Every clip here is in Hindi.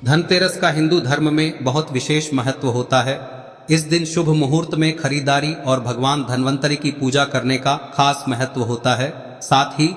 धनतेरस का हिंदू धर्म में बहुत विशेष महत्व होता है। इस दिन शुभ मुहूर्त में खरीदारी और भगवान धन्वंतरि की पूजा करने का खास महत्व होता है। साथ ही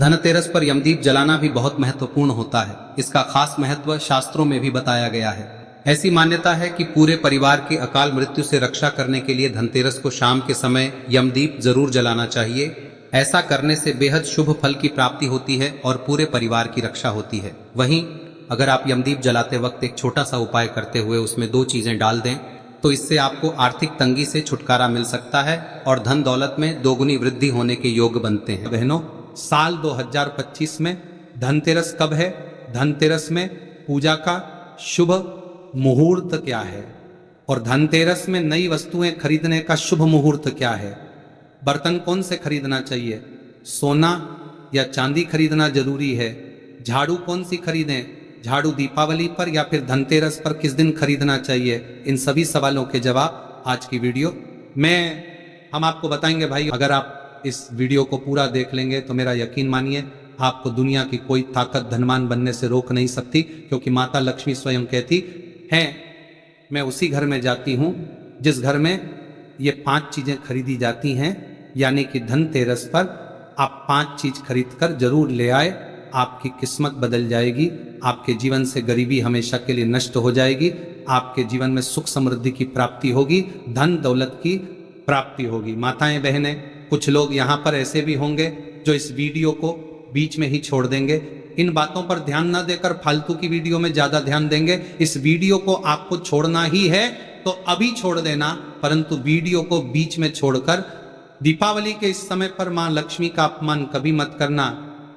धनतेरस पर यमदीप जलाना भी बहुत महत्वपूर्ण होता है। इसका खास महत्व शास्त्रों में भी बताया गया है। ऐसी मान्यता है कि पूरे परिवार की अकाल मृत्यु से रक्षा करने के लिए धनतेरस को शाम के समय यमदीप जरूर जलाना चाहिए। ऐसा करने से बेहद शुभ फल की प्राप्ति होती है और पूरे परिवार की रक्षा होती है। वहीं अगर आप यमदीप जलाते वक्त एक छोटा सा उपाय करते हुए उसमें 2 चीजें डाल दें तो इससे आपको आर्थिक तंगी से छुटकारा मिल सकता है और धन दौलत में दोगुनी वृद्धि होने के योग बनते हैं। बहनों, साल 2025 में धनतेरस कब है? धनतेरस में पूजा का शुभ मुहूर्त क्या है और धनतेरस में नई वस्तुएं खरीदने का शुभ मुहूर्त क्या है? बर्तन कौन से खरीदना चाहिए? सोना या चांदी खरीदना जरूरी है? झाड़ू कौन सी खरीदें? झाड़ू दीपावली पर या फिर धनतेरस पर किस दिन खरीदना चाहिए? इन सभी सवालों के जवाब आज की वीडियो में हम आपको बताएंगे। भाई, अगर आप इस वीडियो को पूरा देख लेंगे तो मेरा यकीन मानिए आपको दुनिया की कोई ताकत धनवान बनने से रोक नहीं सकती, क्योंकि माता लक्ष्मी स्वयं कहती है, मैं उसी घर में जाती हूं जिस घर में ये 5 चीजें खरीदी जाती हैं। यानी कि धनतेरस पर आप 5 चीज खरीद कर जरूर ले आए, आपकी किस्मत बदल जाएगी, आपके जीवन से गरीबी हमेशा के लिए नष्ट हो जाएगी, आपके जीवन में सुख समृद्धि की प्राप्ति होगी, धन दौलत की प्राप्ति होगी। माताएं बहनें, कुछ लोग यहाँ पर ऐसे भी होंगे जो इस वीडियो को बीच में ही छोड़ देंगे। इन बातों पर ध्यान न देकर फालतू की वीडियो में ज्यादा ध्यान देंगे। इस वीडियो को आपको छोड़ना ही है तो अभी छोड़ देना, परंतु वीडियो को बीच में छोड़कर दीपावली के इस समय पर मां लक्ष्मी का अपमान कभी मत करना।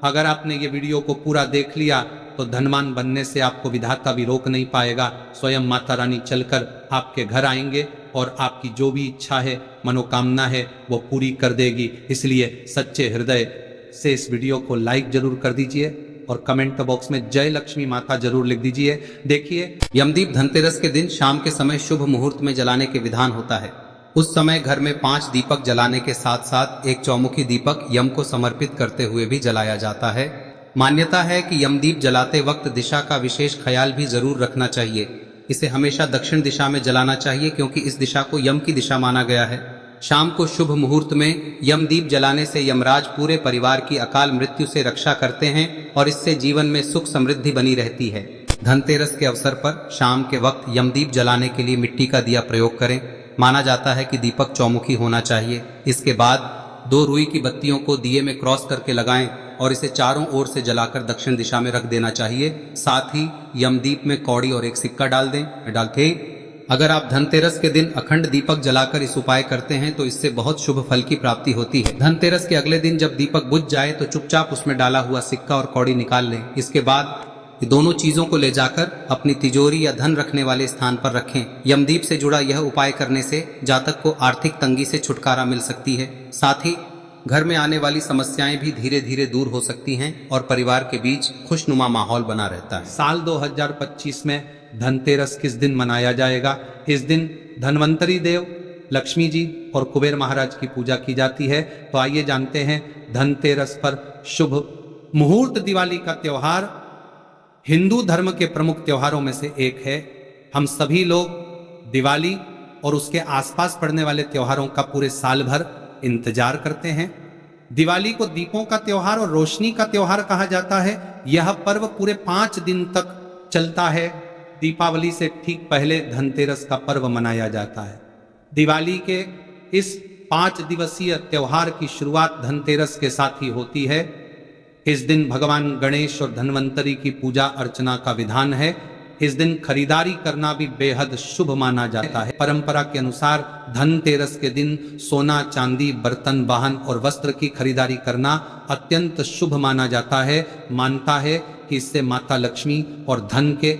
अगर आपने ये वीडियो को पूरा देख लिया तो धनवान बनने से आपको विधाता भी रोक नहीं पाएगा। स्वयं माता रानी चलकर आपके घर आएंगे और आपकी जो भी इच्छा है, मनोकामना है, वो पूरी कर देगी। इसलिए सच्चे हृदय से इस वीडियो को लाइक जरूर कर दीजिए और कमेंट बॉक्स में जय लक्ष्मी माता जरूर लिख दीजिए। देखिए, यमदीप धनतेरस के दिन शाम के समय शुभ मुहूर्त में जलाने के विधान होता है। उस समय घर में 5 दीपक जलाने के साथ साथ एक चौमुखी दीपक यम को समर्पित करते हुए भी जलाया जाता है। मान्यता है कि यमदीप जलाते वक्त दिशा का विशेष ख्याल भी जरूर रखना चाहिए। इसे हमेशा दक्षिण दिशा में जलाना चाहिए, क्योंकि इस दिशा को यम की दिशा माना गया है। शाम को शुभ मुहूर्त में यमदीप जलाने से यमराज पूरे परिवार की अकाल मृत्यु से रक्षा करते हैं और इससे जीवन में सुख समृद्धि बनी रहती है। धनतेरस के अवसर पर शाम के वक्त यमदीप जलाने के लिए मिट्टी का दिया प्रयोग करें। माना जाता है कि दीपक चौमुखी होना चाहिए। इसके बाद 2 रुई की बत्तियों को दिए में क्रॉस करके लगाएं और इसे चारों ओर से जलाकर दक्षिण दिशा में रख देना चाहिए। साथ ही यमदीप में कौड़ी और एक सिक्का डाल दें। अगर आप धनतेरस के दिन अखंड दीपक जलाकर इस उपाय करते हैं तो इससे बहुत शुभ फल की प्राप्ति होती है। धनतेरस के अगले दिन जब दीपक बुझ जाए तो चुपचाप उसमें डाला हुआ सिक्का और कौड़ी निकाल लें। इसके बाद ये दोनों चीजों को ले जाकर अपनी तिजोरी या धन रखने वाले स्थान पर रखें। यमदीप से जुड़ा यह उपाय करने से जातक को आर्थिक तंगी से छुटकारा मिल सकती है। साथ ही घर में आने वाली समस्याएं भी धीरे धीरे दूर हो सकती हैं और परिवार के बीच खुशनुमा माहौल बना रहता है। साल 2025 में धनतेरस किस दिन मनाया जाएगा? इस दिन धन्वंतरी देव, लक्ष्मी जी और कुबेर महाराज की पूजा की जाती है। तो आइए जानते हैं धनतेरस पर शुभ मुहूर्त। दिवाली का त्योहार हिंदू धर्म के प्रमुख त्योहारों में से एक है। हम सभी लोग दिवाली और उसके आसपास पड़ने वाले त्योहारों का पूरे साल भर इंतजार करते हैं। दिवाली को दीपों का त्योहार और रोशनी का त्योहार कहा जाता है। यह पर्व पूरे 5 दिन तक चलता है। दीपावली से ठीक पहले धनतेरस का पर्व मनाया जाता है। दिवाली के इस 5 दिवसीय त्योहार की शुरुआत धनतेरस के साथ ही होती है। इस दिन भगवान गणेश और धन्वंतरी की पूजा अर्चना का विधान है। इस दिन खरीदारी करना भी बेहद शुभ माना जाता है। परंपरा के अनुसार धनतेरस के दिन सोना, चांदी, बर्तन, वाहन और वस्त्र की खरीदारी करना अत्यंत शुभ माना जाता है। मानता है कि इससे माता लक्ष्मी और धन के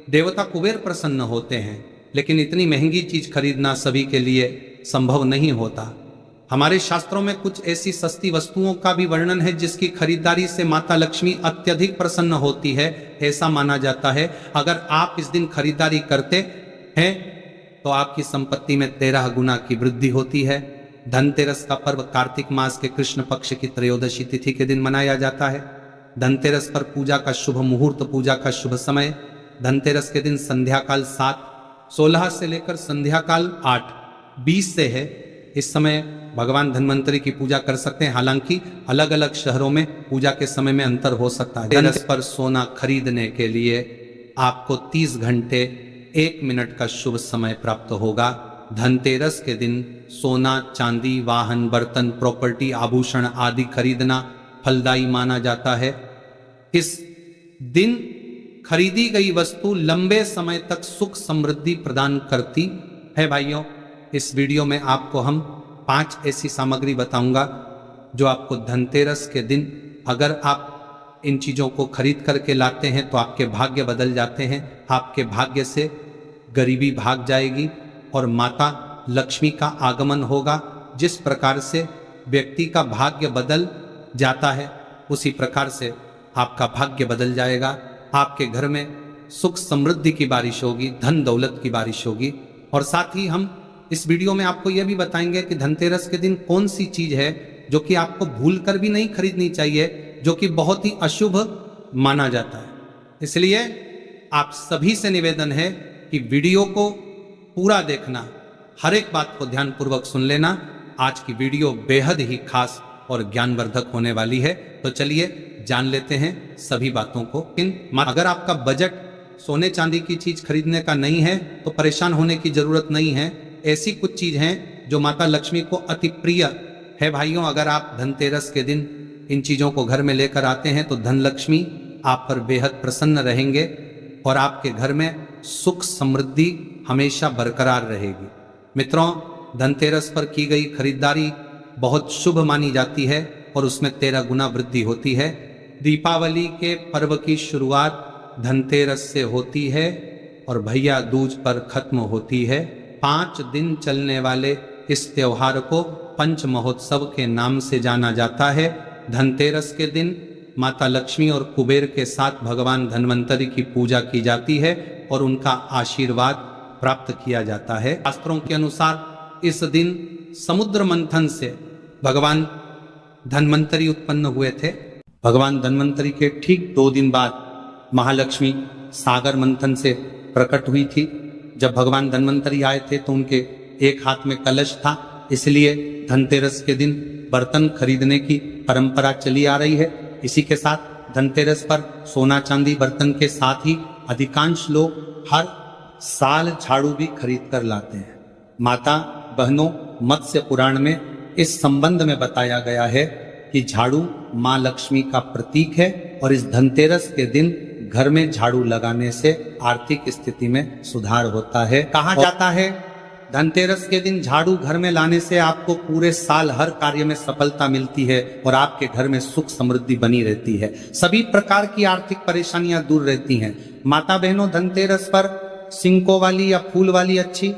देवता कुबेर प्रसन्न होते हैं। लेकिन इतनी महंगी चीज खरीदना सभी के लिए संभव नहीं होता। हमारे शास्त्रों में कुछ ऐसी सस्ती वस्तुओं का भी वर्णन है जिसकी खरीदारी से माता लक्ष्मी अत्यधिक प्रसन्न होती है। ऐसा माना जाता है अगर आप इस दिन खरीदारी करते हैं तो आपकी संपत्ति में 13 गुना की वृद्धि होती है। धनतेरस का पर्व कार्तिक मास के कृष्ण पक्ष की त्रयोदशी तिथि के दिन मनाया जाता है। धनतेरस पर पूजा का शुभ मुहूर्त, पूजा का शुभ समय धनतेरस के दिन संध्या काल 7:16 से लेकर संध्या काल 8:20 से है। इस समय भगवान धन्वंतरी की पूजा कर सकते हैं। हालांकि अलग अलग शहरों में पूजा के समय में अंतर हो सकता है। धनतेरस पर सोना खरीदने के लिए आपको 30 घंटे 1 मिनट का शुभ समय प्राप्त होगा। धनतेरस के दिन सोना, चांदी, वाहन, बर्तन, प्रॉपर्टी, आभूषण आदि खरीदना फलदायी माना जाता है। इस दिन खरीदी गई वस्तु लंबे समय तक सुख समृद्धि प्रदान करती है। भाइयों, इस वीडियो में आपको हम 5 ऐसी सामग्री बताऊंगा जो आपको धनतेरस के दिन अगर आप इन चीजों को खरीद करके लाते हैं तो आपके भाग्य बदल जाते हैं। आपके भाग्य से गरीबी भाग जाएगी और माता लक्ष्मी का आगमन होगा। जिस प्रकार से व्यक्ति का भाग्य बदल जाता है उसी प्रकार से आपका भाग्य बदल जाएगा। आपके घर में सुख समृद्धि की बारिश होगी, धन दौलत की बारिश होगी। और साथ ही हम इस वीडियो में आपको यह भी बताएंगे कि धनतेरस के दिन कौन सी चीज है जो कि आपको भूल कर भी नहीं खरीदनी चाहिए, जो कि बहुत ही अशुभ माना जाता है। इसलिए आप सभी से निवेदन है कि वीडियो को पूरा देखना, हर एक बात को ध्यानपूर्वक सुन लेना। आज की वीडियो बेहद ही खास और ज्ञानवर्धक होने वाली है। तो चलिए जान लेते हैं सभी बातों को। अगर आपका बजट सोने चांदी की चीज खरीदने का नहीं है तो परेशान होने की जरूरत नहीं है। ऐसी कुछ चीज हैं जो माता लक्ष्मी को अति प्रिय है। भाइयों, अगर आप धनतेरस के दिन इन चीजों को घर में लेकर आते हैं तो धन लक्ष्मी आप पर बेहद प्रसन्न रहेंगे और आपके घर में सुख समृद्धि हमेशा बरकरार रहेगी। मित्रों, धनतेरस पर की गई खरीदारी बहुत शुभ मानी जाती है और उसमें 13 गुना वृद्धि होती है। दीपावली के पर्व की शुरुआत धनतेरस से होती है और भैया दूज पर खत्म होती है। 5 दिन चलने वाले इस त्योहार को पंच महोत्सव के नाम से जाना जाता है। धनतेरस के दिन माता लक्ष्मी और कुबेर के साथ भगवान धन्वंतरी की पूजा की जाती है और उनका आशीर्वाद प्राप्त किया जाता है। शास्त्रों के अनुसार इस दिन समुद्र मंथन से भगवान धन्वंतरी उत्पन्न हुए थे। भगवान धन्वंतरी के ठीक 2 दिन बाद महालक्ष्मी सागर मंथन से प्रकट हुई थी। जब भगवान धन्वंतरी आए थे तो उनके एक हाथ में कलश था, इसलिए धनतेरस के दिन बर्तन खरीदने की परंपरा चली आ रही है। इसी के साथ धनतेरस पर सोना चांदी बर्तन के साथ ही अधिकांश लोग हर साल झाड़ू भी खरीद कर लाते हैं। माता बहनों, मत्स्य पुराण में इस संबंध में बताया गया है कि झाड़ू माँ लक्ष्मी का प्रतीक है और इस धनतेरस के दिन घर में झाड़ू लगाने से आर्थिक स्थिति में सुधार होता है। कहा जाता है धनतेरस के दिन झाड़ू घर में लाने से आपको पूरे साल हर कार्य में सफलता मिलती है और आपके घर में सुख समृद्धि बनी रहती है। सभी प्रकार की आर्थिक परेशानियां दूर रहती हैं। माता बहनों, धनतेरस पर सिंकों वाली या फूल वाली अच्छी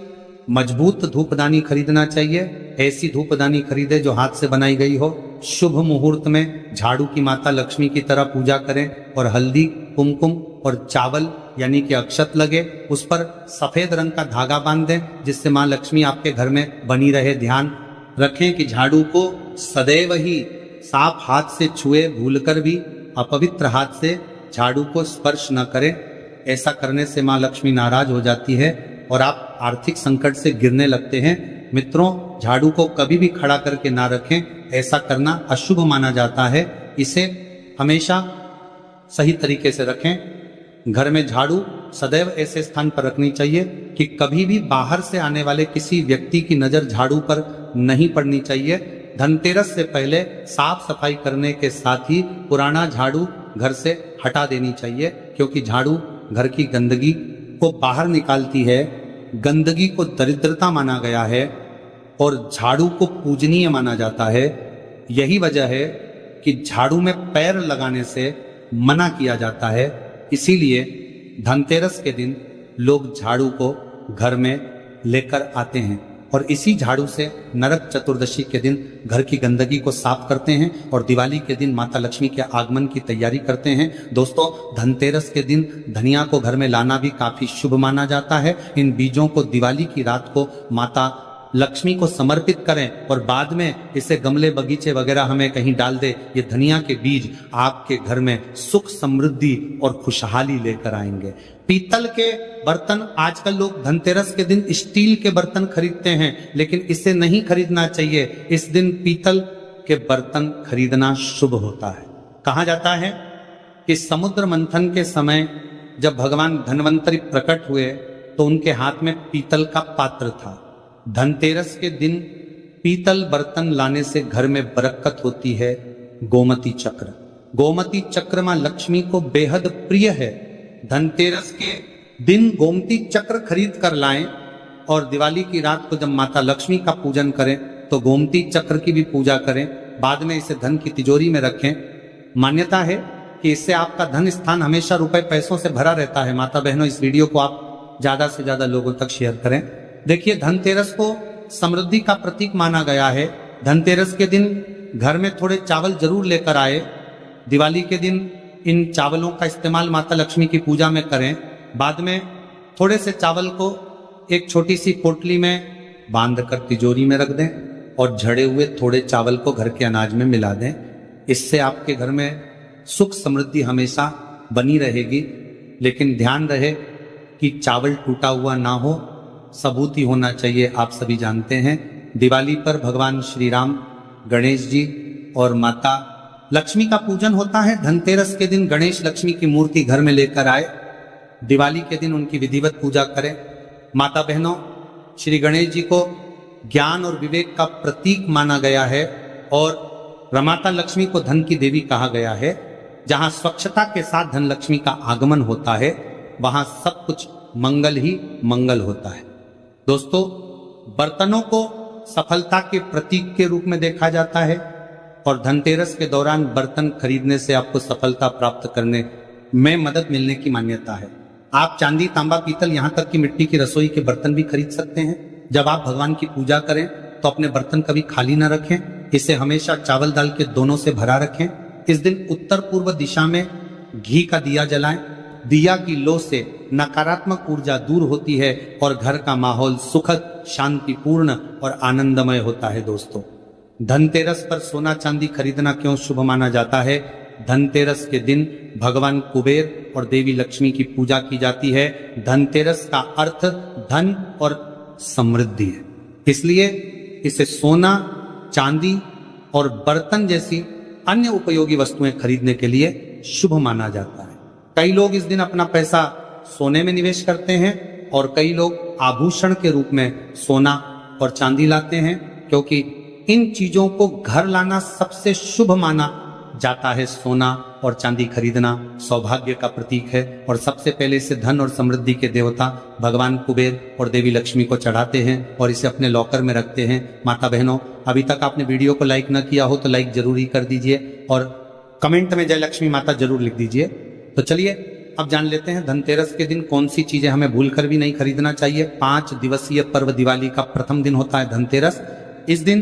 मजबूत धूपदानी खरीदना चाहिए। ऐसी धूपदानी खरीदे जो हाथ से बनाई गई हो। शुभ मुहूर्त में झाड़ू की माता लक्ष्मी की तरह पूजा करें और हल्दी, कुमकुम और चावल यानी कि अक्षत लगे, उस पर सफेद रंग का धागा बांध दें जिससे माँ लक्ष्मी आपके घर में बनी रहे। ध्यान रखें कि झाड़ू को सदैव ही साफ हाथ से छुए, भूलकर भी अपवित्र हाथ से झाड़ू को स्पर्श न करें। ऐसा करने से माँ लक्ष्मी नाराज हो जाती है और आप आर्थिक संकट से गिरने लगते हैं। मित्रों, झाड़ू को कभी भी खड़ा करके ना रखें, ऐसा करना अशुभ माना जाता है। इसे हमेशा सही तरीके से रखें। घर में झाड़ू सदैव ऐसे स्थान पर रखनी चाहिए कि कभी भी बाहर से आने वाले किसी व्यक्ति की नजर झाड़ू पर नहीं पड़नी चाहिए। धनतेरस से पहले साफ सफाई करने के साथ ही पुराना झाड़ू घर से हटा देनी चाहिए, क्योंकि झाड़ू घर की गंदगी को बाहर निकालती है। गंदगी को दरिद्रता माना गया है और झाड़ू को पूजनीय माना जाता है। यही वजह है कि झाड़ू में पैर लगाने से मना किया जाता है। इसीलिए धनतेरस के दिन लोग झाड़ू को घर में लेकर आते हैं और इसी झाड़ू से नरक चतुर्दशी के दिन घर की गंदगी को साफ करते हैं और दिवाली के दिन माता लक्ष्मी के आगमन की तैयारी करते हैं। दोस्तों, धनतेरस के दिन धनिया को घर में लाना भी काफी शुभ माना जाता है। इन बीजों को दिवाली की रात को माता लक्ष्मी को समर्पित करें और बाद में इसे गमले बगीचे वगैरह हमें कहीं डाल दे, ये धनिया के बीज आपके घर में सुख समृद्धि और खुशहाली लेकर आएंगे। पीतल के बर्तन, आजकल लोग धनतेरस के दिन स्टील के बर्तन खरीदते हैं, लेकिन इसे नहीं खरीदना चाहिए। इस दिन पीतल के बर्तन खरीदना शुभ होता है। कहा जाता है कि समुद्र मंथन के समय जब भगवान धन्वंतरी प्रकट हुए तो उनके हाथ में पीतल का पात्र था। धनतेरस के दिन पीतल बर्तन लाने से घर में बरकत होती है। गोमती चक्र, गोमती चक्र मां लक्ष्मी को बेहद प्रिय है। धनतेरस के दिन गोमती चक्र खरीद कर लाएं और दिवाली की रात को जब माता लक्ष्मी का पूजन करें तो गोमती चक्र की भी पूजा करें। बाद में इसे धन की तिजोरी में रखें। मान्यता है कि इससे आपका धन स्थान हमेशा रुपए पैसों से भरा रहता है। माता बहनों, इस वीडियो को आप ज्यादा से ज्यादा लोगों तक शेयर करें। देखिए, धनतेरस को समृद्धि का प्रतीक माना गया है। धनतेरस के दिन घर में थोड़े चावल जरूर लेकर आए। दिवाली के दिन इन चावलों का इस्तेमाल माता लक्ष्मी की पूजा में करें। बाद में थोड़े से चावल को एक छोटी सी पोटली में बांध कर तिजोरी में रख दें और झड़े हुए थोड़े चावल को घर के अनाज में मिला दें। इससे आपके घर में सुख समृद्धि हमेशा बनी रहेगी। लेकिन ध्यान रहे कि चावल टूटा हुआ ना हो, सबूत ही होना चाहिए। आप सभी जानते हैं दिवाली पर भगवान श्री राम, गणेश जी और माता लक्ष्मी का पूजन होता है। धनतेरस के दिन गणेश लक्ष्मी की मूर्ति घर में लेकर आए। दिवाली के दिन उनकी विधिवत पूजा करें। माता बहनों, श्री गणेश जी को ज्ञान और विवेक का प्रतीक माना गया है और माता लक्ष्मी को धन की देवी कहा गया है। जहां स्वच्छता के साथ धन लक्ष्मी का आगमन होता है वहां सब कुछ मंगल ही मंगल होता है। दोस्तों, बर्तनों को सफलता के प्रतीक के रूप में देखा जाता है और धनतेरस के दौरान बर्तन खरीदने से आपको सफलता प्राप्त करने में मदद मिलने की मान्यता है। आप चांदी, तांबा, पीतल, यहाँ तक कि मिट्टी की रसोई के बर्तन भी खरीद सकते हैं। जब आप भगवान की पूजा करें तो अपने बर्तन कभी खाली ना रखें। इसे हमेशा चावल दाल के दोनों से भरा रखें। इस दिन उत्तर पूर्व दिशा में घी का दिया जलाएं। दिया की लो से नकारात्मक ऊर्जा दूर होती है और घर का माहौल सुखद, शांतिपूर्ण और आनंदमय होता है। दोस्तों, धनतेरस पर सोना चांदी खरीदना क्यों शुभ माना जाता है? धनतेरस के दिन भगवान कुबेर और देवी लक्ष्मी की पूजा की जाती है। धनतेरस का अर्थ धन और समृद्धि है, इसलिए इसे सोना, चांदी और बर्तन जैसी अन्य उपयोगी वस्तुएं खरीदने के लिए शुभ माना जाता है। कई लोग इस दिन अपना पैसा सोने में निवेश करते हैं और कई लोग आभूषण के रूप में सोना और चांदी लाते हैं, क्योंकि इन चीजों को घर लाना सबसे शुभ माना जाता है। सोना और चांदी खरीदना सौभाग्य का प्रतीक है और सबसे पहले इसे धन और समृद्धि के देवता भगवान कुबेर और देवी लक्ष्मी को चढ़ाते हैं और इसे अपने लॉकर में रखते हैं। माता बहनों, अभी तक आपने वीडियो को लाइक न किया हो तो लाइक जरूर ही कर दीजिए और कमेंट में जय लक्ष्मी माता जरूर लिख दीजिए। तो चलिए अब जान लेते हैं धनतेरस के दिन कौन सी चीजें हमें भूलकर भी नहीं खरीदना चाहिए। 5 दिवसीय पर्व दिवाली का प्रथम दिन होता है धनतेरस। इस दिन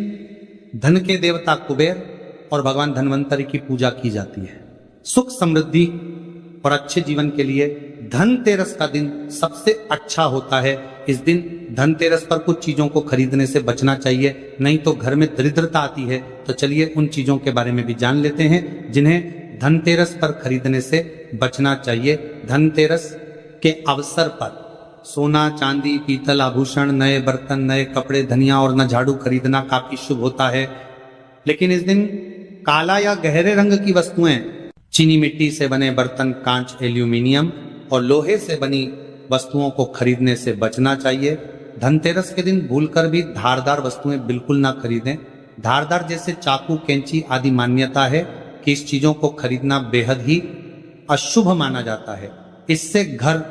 धन के देवता कुबेर और भगवान धन्वंतरी की पूजा की जाती है। सुख समृद्धि और अच्छे जीवन के लिए धनतेरस का दिन सबसे अच्छा होता है। इस दिन धनतेरस पर कुछ चीजों को खरीदने से बचना चाहिए, नहीं तो घर में दरिद्रता आती है। तो चलिए उन चीजों के बारे में भी जान लेते हैं जिन्हें धनतेरस पर खरीदने से बचना चाहिए। धनतेरस के अवसर पर सोना, चांदी, पीतल, आभूषण, नए बर्तन, नए कपड़े, धनिया और न झाड़ू खरीदना काफी शुभ होता है। लेकिन इस दिन काला या गहरे रंग की वस्तुएं, चीनी मिट्टी से बने बर्तन, कांच, एल्यूमिनियम और लोहे से बनी वस्तुओं को खरीदने से बचना चाहिए। धनतेरस के दिन भूलकर भी धारदार वस्तुएं बिल्कुल ना खरीदें। धारदार जैसे चाकू, कैंची आदि मान्यता है कि इस चीजों को खरीदना बेहद ही अशुभ माना जाता है। इससे घर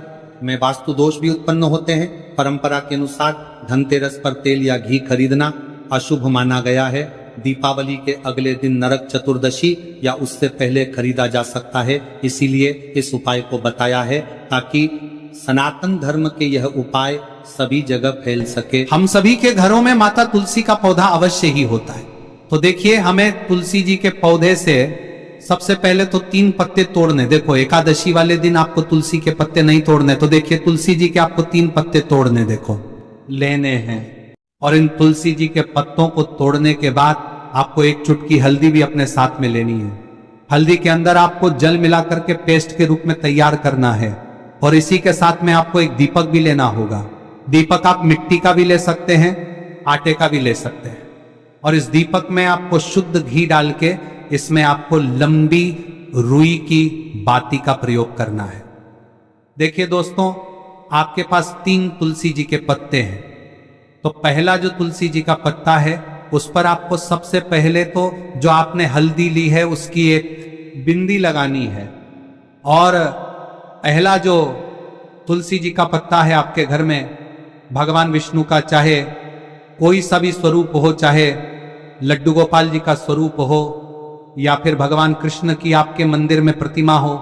में वास्तु दोष भी उत्पन्न होते हैं। परंपरा के अनुसार धनतेरस पर तेल या घी खरीदना अशुभ माना गया है। दीपावली के अगले दिन नरक चतुर्दशी या उससे पहले खरीदा जा सकता है, इसीलिए इस उपाय को बताया है ताकि सनातन धर्म के यह उपाय सभी जगह फैल सके। हम सभी के घरों में माता तुलसी का पौधा अवश्य ही होता है। तो देखिए, हमें तुलसी जी के पौधे से सबसे पहले तो 3 पत्ते तोड़ने। देखो, एकादशी वाले दिन आपको तुलसी के पत्ते नहीं तोड़ने, तो देखिए तुलसी जी के आपको 3 पत्ते तोड़ने देखो लेने हैं। और इन तुलसी जी के पत्तों को तोड़ने के बाद आपको एक चुटकी हल्दी भी अपने साथ में लेनी है। हल्दी के अंदर आपको जल मिलाकर के पेस्ट के रूप में तैयार करना है और इसी के साथ में आपको एक दीपक भी लेना होगा। दीपक आप मिट्टी का भी ले सकते हैं, आटे का भी ले सकते हैं। और इस दीपक में आपको शुद्ध घी डाल के इसमें आपको लंबी रुई की बाती का प्रयोग करना है। देखिए दोस्तों, आपके पास 3 तुलसी जी के पत्ते हैं। तो पहला जो तुलसी जी का पत्ता है उस पर आपको सबसे पहले तो जो आपने हल्दी ली है उसकी एक बिंदी लगानी है। और पहला जो तुलसी जी का पत्ता है आपके घर में भगवान विष्णु का चाहे कोई सा भी स्वरूप हो, चाहे लड्डू गोपाल जी का स्वरूप हो या फिर भगवान कृष्ण की आपके मंदिर में प्रतिमा हो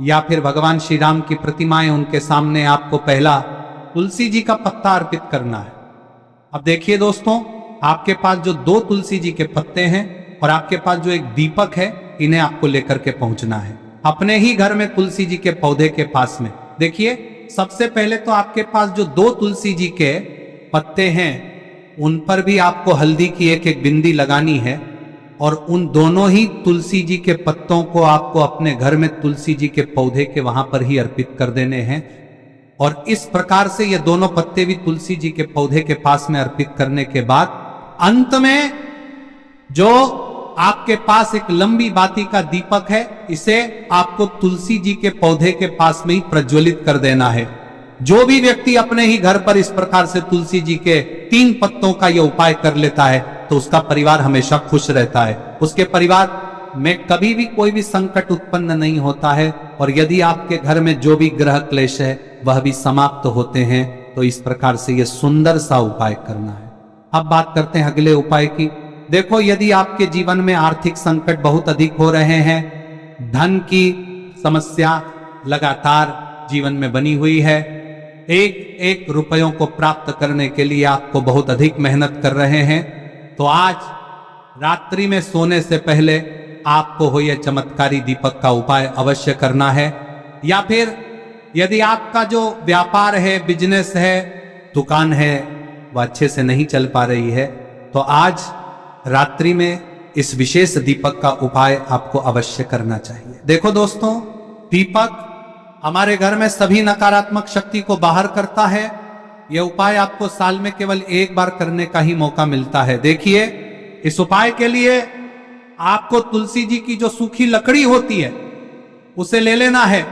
या फिर भगवान श्री राम की प्रतिमाएं, उनके सामने आपको पहला तुलसी जी का पत्ता अर्पित करना है। अब देखिए दोस्तों, आपके पास जो 2 तुलसी जी के पत्ते हैं और आपके पास जो एक दीपक है, इन्हें आपको लेकर के पहुंचना है अपने ही घर में तुलसी जी के पौधे के पास में। देखिए, सबसे पहले तो आपके पास जो 2 तुलसी जी के पत्ते हैं उन पर भी आपको हल्दी की एक बिंदी लगानी है और उन दोनों ही तुलसी जी के पत्तों को आपको अपने घर में तुलसी जी के पौधे के वहां पर ही अर्पित कर देने हैं। और इस प्रकार से ये दोनों पत्ते भी तुलसी जी के पौधे के पास में अर्पित करने के बाद अंत में जो आपके पास एक लंबी बाती का दीपक है, इसे आपको तुलसी जी के पौधे के पास में ही प्रज्वलित कर देना है। जो भी व्यक्ति अपने ही घर पर इस प्रकार से तुलसी जी के 3 पत्तों का यह उपाय कर लेता है तो उसका परिवार हमेशा खुश रहता है, उसके परिवार में कभी भी कोई भी संकट उत्पन्न नहीं होता है और यदि आपके घर में जो भी ग्रह क्लेश है वह भी समाप्त होते हैं। तो इस प्रकार से यह सुंदर सा उपाय करना है। अब बात करते हैं अगले उपाय की। देखो, यदि आपके जीवन में आर्थिक संकट बहुत अधिक हो रहे हैं, धन की समस्या लगातार जीवन में बनी हुई है, एक रुपयों को प्राप्त करने के लिए आपको बहुत अधिक मेहनत कर रहे हैं, तो आज रात्रि में सोने से पहले आपको हो यह चमत्कारी दीपक का उपाय अवश्य करना है। या फिर यदि आपका जो व्यापार है, बिजनेस है, दुकान है, वह अच्छे से नहीं चल पा रही है, तो आज रात्रि में इस विशेष दीपक का उपाय आपको अवश्य करना चाहिए। देखो दोस्तों, दीपक हमारे घर में सभी नकारात्मक शक्ति को बाहर करता है। यह उपाय आपको साल में केवल 1 बार करने का ही मौका मिलता है। देखिए, इस उपाय के लिए आपको तुलसी जी की जो सूखी लकड़ी होती है उसे ले लेना है।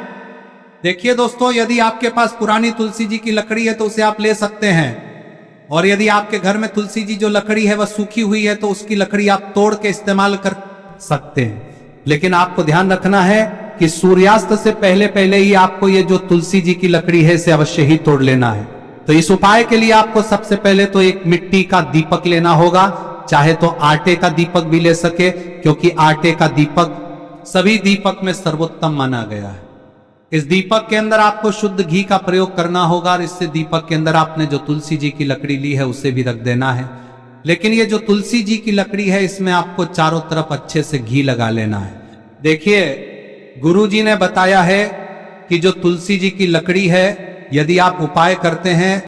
देखिए दोस्तों, यदि आपके पास पुरानी तुलसी जी की लकड़ी है तो उसे आप ले सकते हैं, और यदि आपके घर में तुलसी जी जो लकड़ी है वह सूखी हुई है तो उसकी लकड़ी आप तोड़ के इस्तेमाल कर सकते हैं। लेकिन आपको ध्यान रखना है कि सूर्यास्त से पहले पहले ही आपको ये जो तुलसी जी की लकड़ी है इसे अवश्य ही तोड़ लेना है। तो इस उपाय के लिए आपको सबसे पहले तो एक मिट्टी का दीपक लेना होगा, चाहे तो आटे का दीपक भी ले सके, क्योंकि आटे का दीपक सभी दीपक में सर्वोत्तम माना गया है। इस दीपक के अंदर आपको शुद्ध घी का प्रयोग करना होगा और इससे दीपक के अंदर आपने जो तुलसी जी की लकड़ी ली है उसे भी रख देना है। लेकिन ये जो तुलसी जी की लकड़ी है इसमें आपको चारों तरफ अच्छे से घी लगा लेना है। देखिए, गुरु जी ने बताया है कि जो तुलसी जी की लकड़ी है, यदि आप उपाय करते हैं